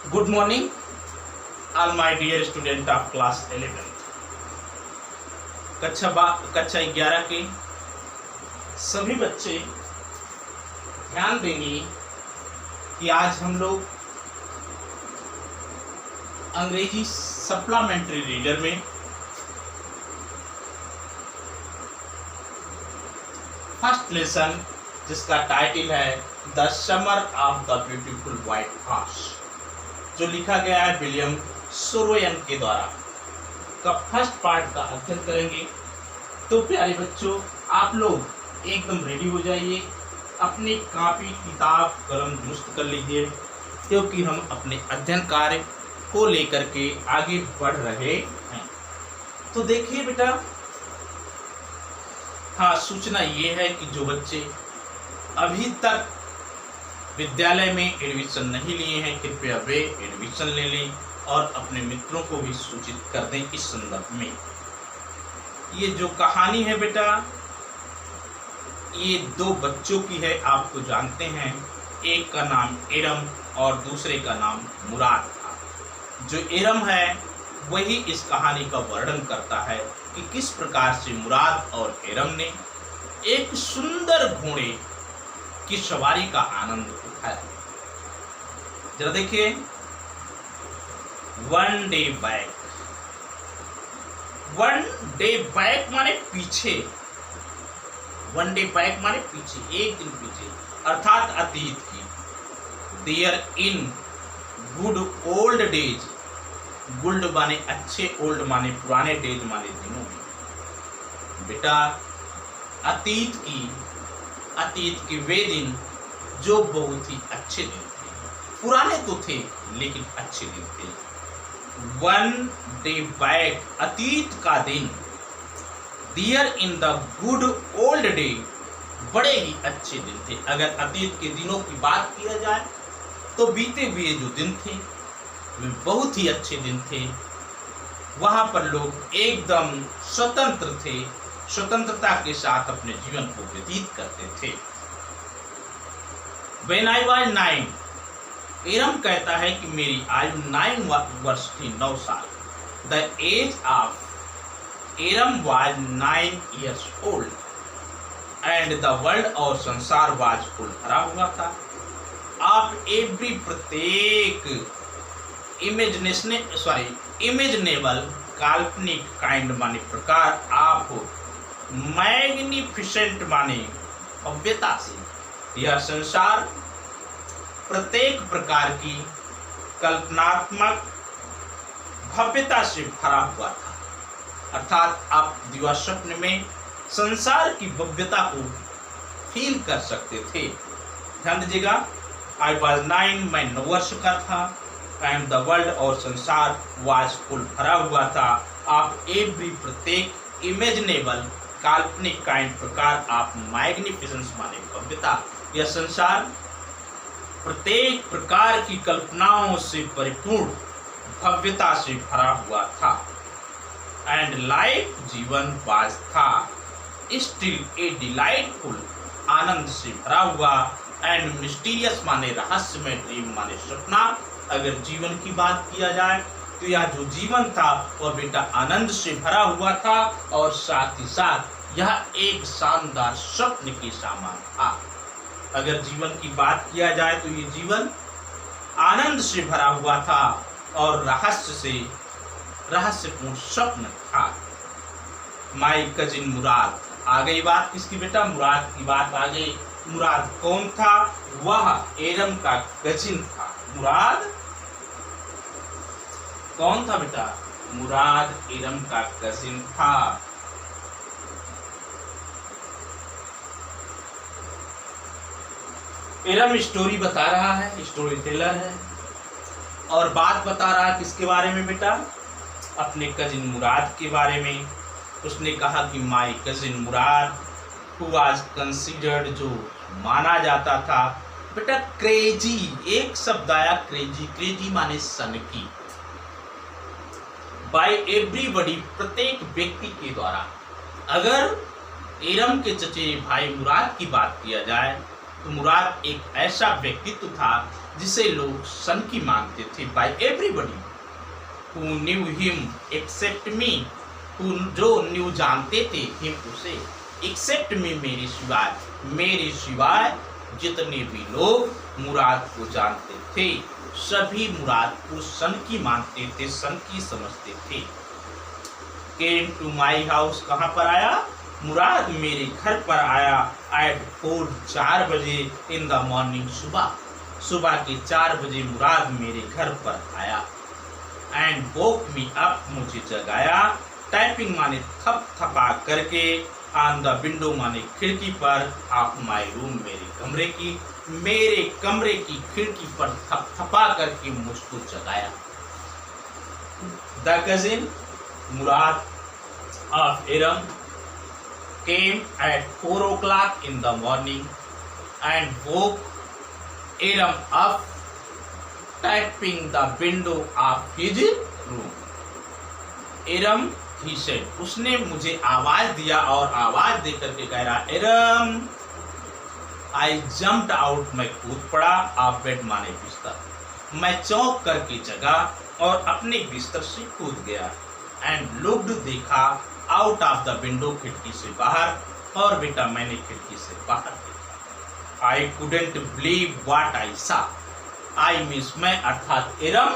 Good morning, all my dear student of class 11th. कक्षा 11 के सभी बच्चे ध्यान देंगे कि आज हम लोग अंग्रेजी सप्लीमेंट्री रीडर में फर्स्ट लेसन जिसका टाइटल है the summer of the beautiful white horse, जो लिखा गया है विलियम सोरोयन के द्वारा, का फर्स्ट पार्ट का अध्ययन करेंगे। तो प्यारे बच्चों, आप लोग एकदम रेडी हो जाइए, अपनी कॉपी किताब कलम दुरुस्त कर लीजिए, क्योंकि हम अपने अध्ययन कार्य को लेकर के आगे बढ़ रहे हैं। तो देखिए बेटा, हाँ, सूचना ये है कि जो बच्चे अभी तक विद्यालय में एडमिशन नहीं लिए हैं, कृपया वे एडमिशन ले लें और अपने मित्रों को भी सूचित कर दें इस संदर्भ में। ये जो कहानी है बेटा, ये दो बच्चों की है, आपको जानते हैं। एक का नाम एरम और दूसरे का नाम मुराद था। जो एरम है वही इस कहानी का वर्णन करता है कि किस प्रकार से मुराद और एरम ने एक सुंदर घोड़े की सवारी का आनंद उठाया। जरा देखिए, वन डे बैक माने पीछे, वन डे बैक माने पीछे, एक दिन पीछे, अर्थात अतीत की। There in good old days, good माने अच्छे, ओल्ड माने पुराने, डेज माने दिनों में। बेटा, अतीत के वे दिन जो बहुत ही अच्छे दिन थे, पुराने तो थे लेकिन अच्छे दिन थे। वन डे बैक, अतीत का दिन। There in the good old day, बड़े ही अच्छे दिन थे। अगर अतीत के दिनों की बात किया जाए तो बीते हुए जो दिन थे वे बहुत ही अच्छे दिन थे। वहां पर लोग एकदम स्वतंत्र थे, स्वतंत्रता के साथ अपने जीवन को व्यतीत करते थे। When I was 9, एरम कहता है कि मेरी आयु 9 वर्ष थी, 9 साल। The age of एरम was 9 years old and the world, और संसार was full, भरा हुआ था। आप एवरी, प्रत्येक, इमेजिनेबल, काल्पनिक, काइंड माने प्रकार, आप मैग्निफिसेंट माने भव्यता से, यह संसार प्रत्येक प्रकार की कल्पनात्मक भव्यता से भरा हुआ था। अर्थात आप दिवा स्वप्न में संसार की भव्यता को फील कर सकते थे। ध्यान दीजिएगा, आई वॉज 9, मैं 9 वर्ष का था, एंड द वर्ल्ड, और संसार वाज फुल, भरा हुआ था। आप एवरी, प्रत्येक, इमेजिनेबल, काल्पनिक, काइंड, प्रकार, आप मैग्निफिसेंस माने भव्यता, यह संसार प्रत्येक प्रकार की कल्पनाओं से परिपूर्ण भव्यता से भरा हुआ था। एंड लाइफ, जीवन, वाज था, स्टिल ए डिलाइटफुल, आनंद से भरा हुआ, एंड मिस्टीरियस माने रहस्यमय, ड्रीम माने सपना। अगर जीवन की बात किया जाए तो यह जो जीवन था वह बेटा आनंद से भरा हुआ था, और साथ ही साथ यह एक शानदार स्वप्न के समान था। अगर जीवन की बात किया जाए तो ये जीवन आनंद से भरा हुआ था और रहस्यपूर्ण स्वप्न था। माई कजिन मुराद, आ गई बात किसकी बेटा? मुराद की बात आ गई। मुराद कौन था? वह एरम का कजिन था। मुराद कौन था बेटा? मुराद एरम का कजिन था। एरम स्टोरी बता रहा है, स्टोरी टेलर है, और बात बता रहा है किसके बारे में बेटा? अपने कजिन मुराद के बारे में। उसने कहा कि my cousin Murad, who was considered, जो माना जाता था बेटा क्रेजी, एक शब्द आया क्रेजी, क्रेजी माने सनकी, बाय एवरीबॉडी, प्रत्येक व्यक्ति के द्वारा। अगर एरम के चचेरे भाई मुराद की बात किया जाए तो मुराद एक ऐसा व्यक्तित्व था जिसे लोग सन की मानते थे, by everybody who knew him except me, जो न्यू जानते थे हिम उसे, एक्सेप्ट मी मेरे सिवाय जितने भी लोग मुराद को जानते थे सभी मुराद को सन की मानते थे, सन की समझते थे। केम टू माई हाउस, कहाँ पर आया? मुराद मेरे घर पर आया। एट 4 बजे इन द मॉर्निंग, सुबह के 4 बजे मुराद मेरे घर पर आया। एंड वोक मी अप, मुझे जगाया। टाइपिंग माने थप थपा करके, ऑन द विंडो माने खिड़की पर, ऑफ माई रूम मेरे कमरे की खिड़की पर थप थपा करके मुझको जगाया। The cousin Murad of Iram came at 4 o'clock in the morning and woke Iram up, tapping the window of his room. Iram, he said, उसने मुझे आवाज दिया और आवाज देकर के कह रहा, Iram, I jumped out, मैं कूद पड़ा। आप बेड माने बिस्तर, मैं चौंक करके जगा और अपने बिस्तर से कूद गया। एंड लुक्ड, देखा, आउट ऑफ द विंडो, खिड़की से बाहर। और बेटा मैंने खिड़की से बाहर देखा। I couldn't believe what I सा, आई मीन्स मैं, अर्थात इरम,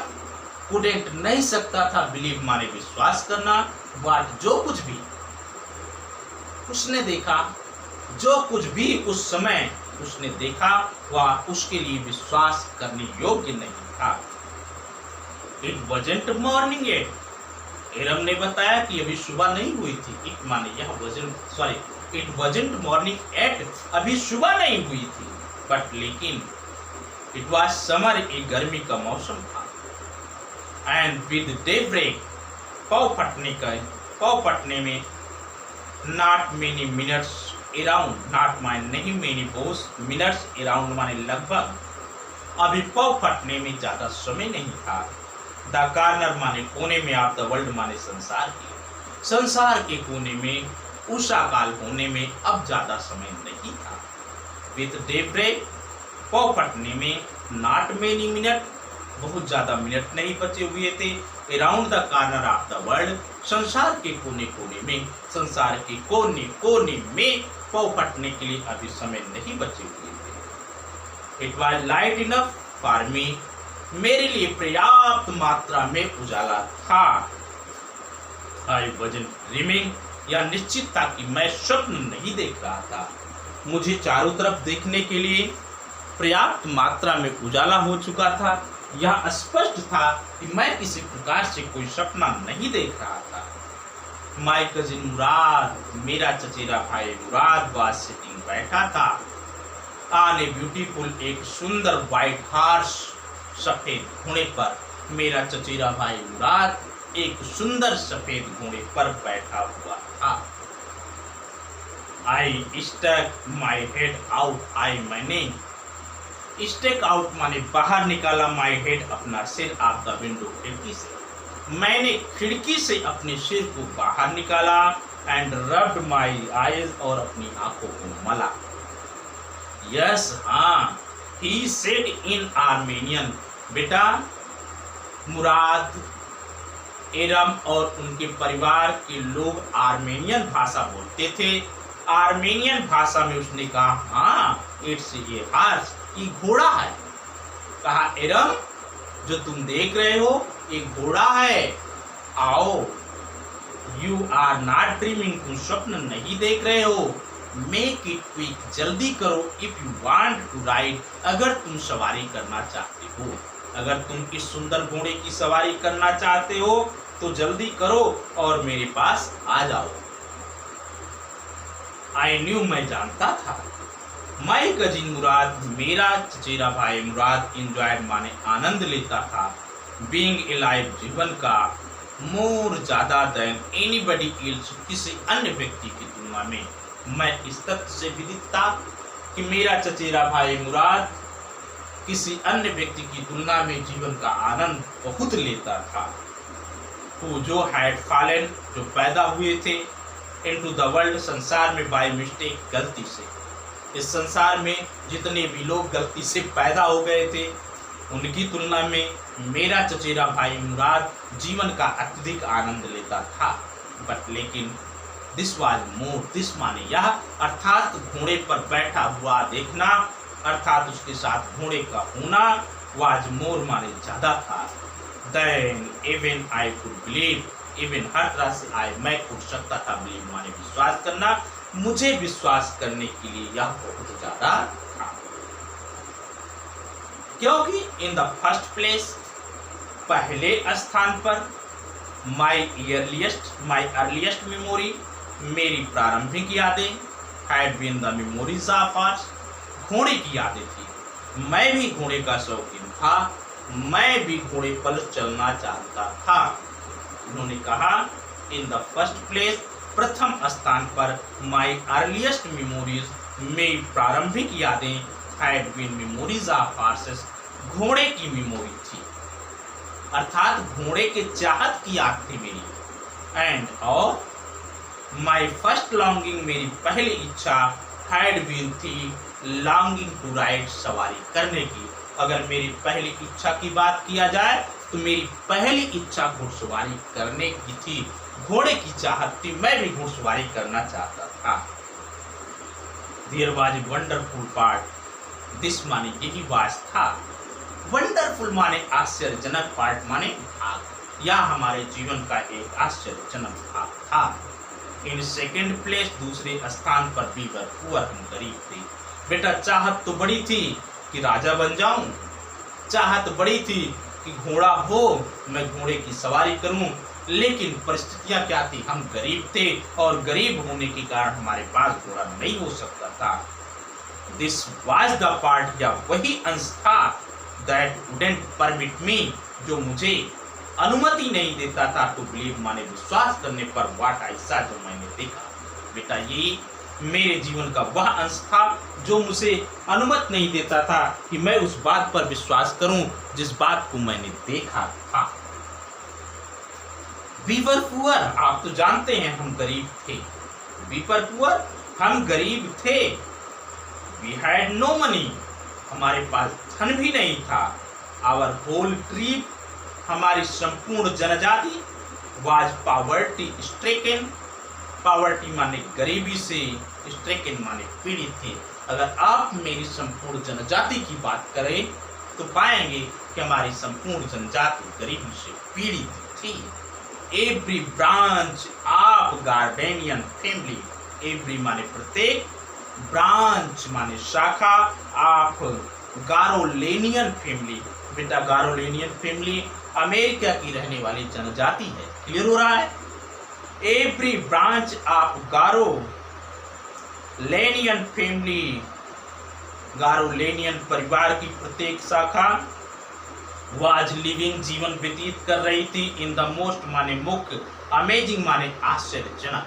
कुडेंट नहीं सकता था, बिलीव माने विश्वास करना, व्हाट जो कुछ भी उसने देखा, जो कुछ भी उस समय उसने देखा वह उसके लिए विश्वास करने योग्य नहीं था। इट वॉजंट मॉर्निंग येट, एरम ने बताया कि अभी सुबह नहीं हुई थी। इट माने यह इट वॉजंट मॉर्निंग एट, अभी सुबह नहीं हुई थी, बट लेकिन इट वॉज समर, एक गर्मी का मौसम था। एंड विद डे ब्रेक, पाव फटने में, not many minutes around, not माने नहीं, मेनी बहुत, मिनट्स अराउंड माने लगभग, अभी पाव फटने में ज्यादा समय नहीं था। द कार्नर माने कोने में, ऑफ द वर्ल्ड माने संसार के कोने में, उषा काल होने में अब ज्यादा समय नहीं था। विथ डे ब्रेक, पाव फटने में, नॉट मेनी मिनट, बहुत ज्यादा मिनट नहीं बचे हुए थे। Around the corner of the world, संसार के कोने कोने में, संसार के कोने कोने में पाव फटने के लिए अभी समय नहीं बचे हुए थे। It was light enough for me, मेरे लिए पर्याप्त मात्रा में उजाला था। आई वॉजंट ड्रीमिंग, या निश्चित था कि मैं स्वप्न नहीं देख रहा था। मुझे चारों तरफ देखने के लिए पर्याप्त मात्रा में उजाला हो चुका था। यह स्पष्ट था कि मैं किसी प्रकार से कोई सपना नहीं देख रहा था। माय कजिन मुराद, मेरा चचेरा भाई मुराद, वाज सिटिंग, बैठा था, ऑन ए ब्यूटीफुल, एक सुंदर व्हाइट हॉर्स, सफेद घोड़े पर। मेरा चचेरा भाई मुराद एक सुंदर सफेद घोड़े पर बैठा हुआ था। I stuck my head out, I मैंने, स्टेक आउट माने बाहर निकाला, माई हेड अपना सिर, ऑफ द विंडो खिड़की से, मैंने खिड़की से अपने सिर को बाहर निकाला। एंड रब्ड माई आईज, और अपनी आंखों को मला। यस, हाँ, ही सेड इन आर्मेनियन, बेटा मुराद, एरम और उनके परिवार के लोग आर्मेनियन भाषा बोलते थे। आर्मेनियन भाषा में उसने कहा, हाँ, इट्स ए हॉर्स, ये घोड़ा है। कहा, एरम, जो तुम देख रहे हो एक घोड़ा है, आओ। यू आर नॉट ड्रीमिंग, तुम स्वप्न नहीं देख रहे हो। मेक इट क्विक, जल्दी करो। If you want to ride, अगर तुम सवारी करना चाहते हो, अगर तुम इस सुंदर घोड़े की सवारी करना चाहते हो तो जल्दी करो और मेरे पास आ जाओ। आई न्यू, मैं जानता था। माई कजिन मुराद, मेरा चचेरा भाई मुराद, एंजॉयड माने आनंद लेता था, बीइंग अलाइव, जीवन का, मोर ज्यादा देन एनीबडी एल्स, किसी अन्य व्यक्ति की तुलना में। मैं इस तथ्य से विदित था कि मेरा चचेरा भाई मुराद किसी अन्य व्यक्ति की तुलना में जीवन का आनंद बहुत लेता था। तो जो हैड फॉलन, जो पैदा हुए थे, इनटू द वर्ल्ड, संसार में, बाय मिस्टेक, गलती से। इस संसार में जितने भी लोग गलती से पैदा हो गए थे, उनकी तुलना में मेरा चचेरा भाई मुराद जीवन का अत्यधिक आनंद लेता था। बट लेकिन दिस वाज मोर, दिस माने यह, अर्थात घोड़े पर बैठा हुआ देखना, अर्थात उसके साथ घोड़े का होना, वाज मोर माने ज्यादा था। Then even I could believe, even हर तरह से मैं उठ सकता था, बिलीव माने विश्वास करना, मुझे विश्वास करने के लिए यह बहुत ज्यादा था। क्योंकि इन द फर्स्ट प्लेस, पहले स्थान पर, माई अर्लीस्ट मेमोरी, मेरी प्रारंभिक यादें, had been the memories of horse, घोड़े की यादें थी। मैं भी घोड़े का शौकीन था, मैं भी घोड़े पर चलना चाहता था। उन्होंने कहा इन द फर्स्ट प्लेस, प्रथम स्थान पर, माई अर्लीस्ट मेमोरीज, मेरी प्रारंभिक यादें, had been memories of horses, घोड़े की मेमोरी थी, अर्थात घोड़े के चाहत की याद थी मेरी। एंड और माई फर्स्ट लॉन्गिंग, मेरी पहली इच्छा, हैड बीन थी लॉन्गिंग टू राइड, सवारी करने की। अगर मेरी पहली इच्छा की बात किया जाए तो मेरी पहली इच्छा घुड़सवारी करने की थी, घोड़े की चाहत थी, मैं भी घुड़सवारी करना चाहता था। There was a wonderful part, this माने यही वाज था, वंडरफुल माने आश्चर्यजनक, पार्ट माने भाग, यह हमारे जीवन का एक आश्चर्यजनक भाग था। इन सेकेंड प्लेस, दूसरे स्थान पर, वी वर पुअर, हम गरीब थे। बेटा चाहत तो बड़ी थी कि राजा बन जाऊं, चाहत बड़ी थी कि घोड़ा हो, मैं घोड़े की सवारी करूं, लेकिन परिस्थितियां क्या थी, हम गरीब थे और गरीब होने के कारण हमारे पास घोड़ा नहीं हो सकता था। दिस वाज द पार्ट, या वही अंश था, दैट वुडंट परमिट मी, जो मुझे अनुमति नहीं देता था टू बिलीव माने विश्वास करने पर, व्हाट आई सॉ, जो मैंने देखा। बेटा ये मेरे जीवन का वह अंश था जो मुझे अनुमति नहीं देता था कि मैं उस बात पर विश्वास करूं जिस बात को मैंने देखा था। वी वर पुअर, आप तो जानते हैं हम गरीब थे। वी वर पुअर, हम गरीब थे। वी हैड नो मनी, हमारे पास धन भी नहीं था। आवर होल ट्रिप, हमारी संपूर्ण जनजाति, वाज पॉवर्टी स्ट्रेकन, पॉवर्टी माने गरीबी से, स्ट्रेकन माने पीड़ित थे। अगर आप मेरी संपूर्ण जनजाति की बात करें तो पाएंगे कि हमारी संपूर्ण जनजाति गरीबी से पीड़ित थी। Every branch of Gardenian family, every माने प्रत्येक, ब्रांच माने शाखा, ऑफ गारोलेनियन फैमिली, बेटा गारोलेनियन फैमिली अमेरिका की रहने वाली जनजाति है। क्लियर हो रहा है? एवरी ब्रांच ऑफ गारोलेनियन फैमिली, गारोलेनियन परिवार की प्रत्येक शाखा, वाज लिविंग जीवन व्यतीत कर रही थी, इन द मोस्ट माने मुख्य, अमेजिंग माने आश्चर्यजनक,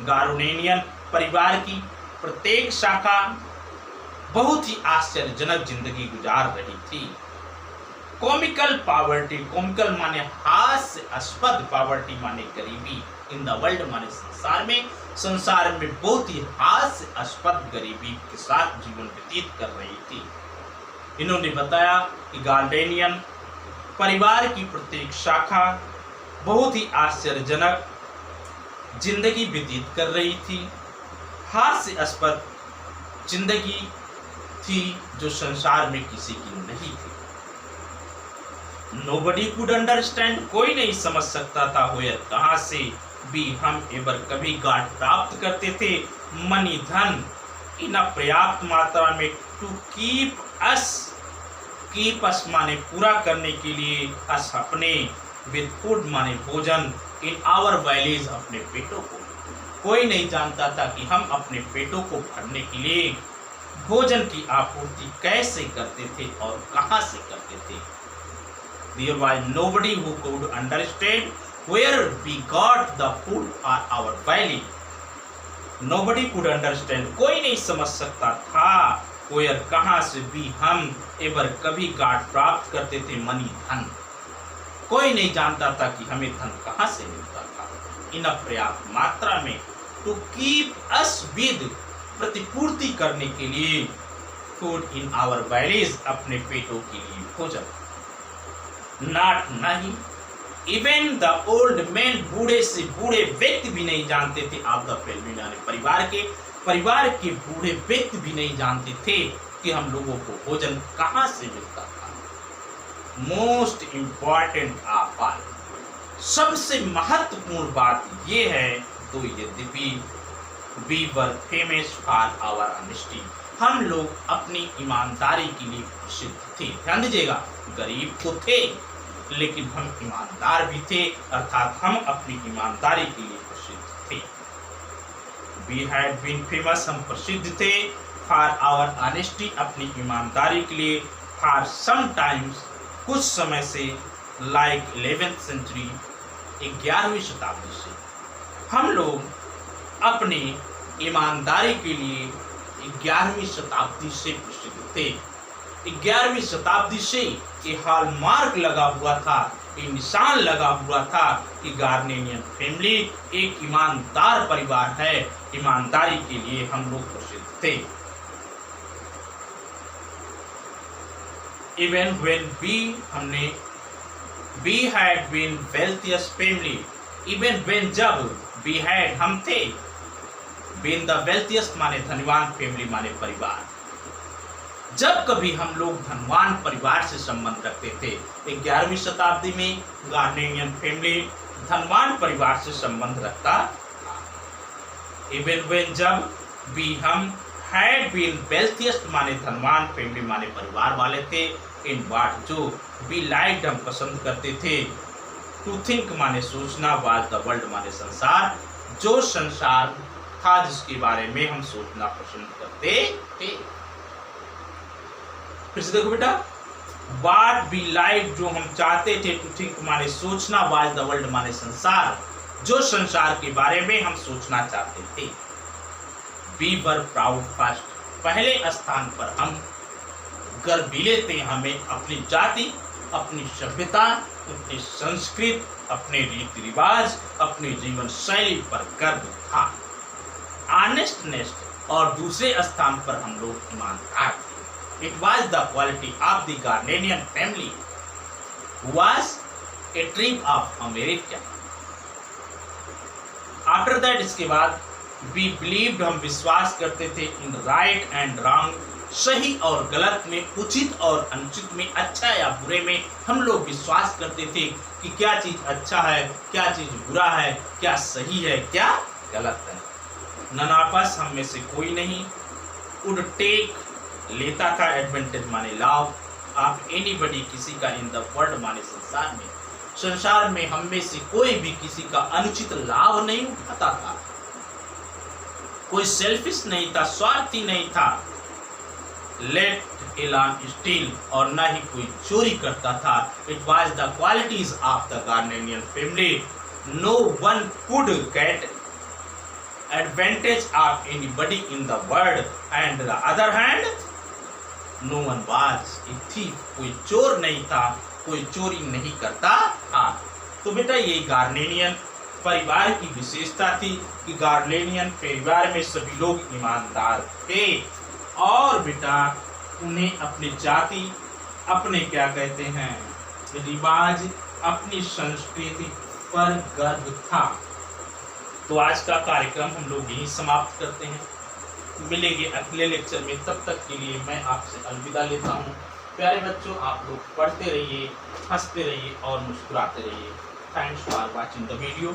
गारोलेनियन परिवार की प्रत्येक शाखा बहुत ही आश्चर्यजनक जिंदगी गुजार रही थी। कॉमिकल पॉवर्टी, कॉमिकल माने हास्यास्पद, पॉवर्टी माने गरीबी, इन द वर्ल्ड माने संसार में बहुत ही हास्यास्पद गरीबी के साथ जीवन व्यतीत कर रही थी। इन्होंने बताया कि गार्डेनियन परिवार की प्रत्येक शाखा बहुत ही आश्चर्यजनक जिंदगी व्यतीत कर रही थी, हास्यास्पद जिंदगी थी जो संसार में किसी की नहीं थी। Nobody could understand, कोई नहीं समझ सकता था where, कहाँ से, भी हम एवर कभी गांठ प्राप्त करते थे, मनी धन, इन पर्याप्त मात्रा में, टू कीप अस माने पूरा करने के लिए, अस अपने, विद फूड माने भोजन, इन आवर वैलीज अपने पेटों को। कोई नहीं जानता था कि हम अपने पेटों को भरने के लिए भोजन की आपूर्ति कैसे करते थे और कहाँ से करते थे। There was nobody who could understand where we got the food for our valley. Nobody could understand, कोई नहीं समझ सकता था where, कहाँ से, भी हम एवर कभी गांठ प्राप्त करते थे, मनी धन, कोई नहीं जानता था कि हमें धन कहाँ से मिलता था, इन पर्याप्त मात्रा में, टू कीप अस विद, प्रतिपूर्ति करने के लिए, फूड इन आवर bellies, अपने पेटों के लिए भोजन। नॉट नहीं, इवन द ओल्ड मैन, बूढ़े से बूढ़े व्यक्ति भी नहीं जानते थे आप द फैमिली, यानी परिवार के बूढ़े व्यक्ति भी नहीं जानते थे कि हम लोगों को भोजन कहाँ से मिलता था। मोस्ट इम्पॉर्टेंट ऑफ ऑल, सबसे महत्वपूर्ण बात ये है, तो यद्यपि we were famous for our honesty, हम लोग अपनी ईमानदारी के लिए प्रसिद्ध थे। ध्यान दीजिएगा, गरीब तो थे लेकिन हम ईमानदार भी थे, अर्थात हम अपनी ईमानदारी के लिए प्रसिद्ध थे। वी हैड बीन फेमस, हम प्रसिद्ध थे, फॉर आवर ऑनेस्टी, अपनी ईमानदारी के लिए, फॉर सम टाइम्स, कुछ समय से, लाइक 11th सेंचुरी, 11वीं शताब्दी से हम लोग अपनी ईमानदारी के लिए 11वीं शताब्दी से प्रसिद्ध थे। 11वीं शताब्दी से ये हॉलमार्क लगा हुआ था, ये निशान लगा हुआ था कि गार्नेनियन फैमिली एक ईमानदार परिवार है, ईमानदारी के लिए हम लोग प्रसिद्ध थे। Even when we had been wealthiest family, even when, जब, वी हैड, हम थे, बीन द वेल्थिएस्ट माने धनवान, फैमिली माने परिवार, जब कभी हम लोग धनवान परिवार से संबंध रखते थे। 11वीं शताब्दी में गार्नेनियन फैमिली धनवान परिवार से संबंध रखता था। इवन व्हेन, जब, भी, हम, हैड बीन वेल्थिएस्ट माने धनवान, फैमिली माने परिवार वाले थे, इन व्हाट, जो, वी लाइक्ड, हम पसंद करते थे, टू थिंक माने सोचना, वाज द वर्ल्ड माने संसार, जो संसार था जिसके बारे में हम सोचना पसंद करते थे। फिर से देखो बेटा, व्हाट वी लाइक, जो हम चाहते थे, टू थिंक माने सोचना, वाज द वर्ल्ड माने संसार, जो संसार के बारे में हम सोचना चाहते थे। वी वर प्राउड फर्स्ट, पहले स्थान पर हम गर्वीले थे, हमें अपनी जाति, अपनी सभ्यता, अपनी संस्कृति, अपने रीति रिवाज, अपनी जीवन शैली पर गर्व था। ऑनेस्टनेस, और दूसरे स्थान पर हम लोग ईमानदार थे। It was the quality of the Garnenian family was a trip of America. After that, इसके बाद, वी बिलीव्ड, हम विश्वास करते थे, इन राइट एंड रॉन्ग, सही और गलत में, उचित और अनुचित में, अच्छा या बुरे में, हम लोग विश्वास करते थे कि क्या चीज अच्छा है, क्या चीज बुरा है, क्या सही है, क्या गलत है। नन ऑफ अस, हम में से कोई नहीं, वुड टेक, लेता था, एडवांटेज माने लाभ, ऑफ एनीबडी, किसी का, इन द वर्ल्ड माने संसार में, संसार में हम में से कोई भी किसी का अनुचित लाभ नहीं उठाता था, कोई सेल्फिश नहीं था, स्वार्थी नहीं था, लेट एलान स्टील, और न ही कोई चोरी करता था। It was the qualities of the Garnenian family, no one could get advantage of anybody in the world, and the other hand no one was a thief, कोई चोर नहीं था, कोई चोरी नहीं करता था। तो बेटा ये गार्नेनियन परिवार की विशेषता थी कि गार्नेनियन परिवार में सभी लोग ईमानदार थे, और बेटा उन्हें अपनी जाति, अपने क्या कहते हैं, रिवाज, अपनी संस्कृति पर गर्व था। तो आज का कार्यक्रम हम लोग यहीं समाप्त करते हैं, मिलेंगे अगले लेक्चर में, तब तक के लिए मैं आपसे अलविदा लेता हूँ। प्यारे बच्चों, आप लोग पढ़ते रहिए, हंसते रहिए और मुस्कुराते रहिए। Thanks for watching the video.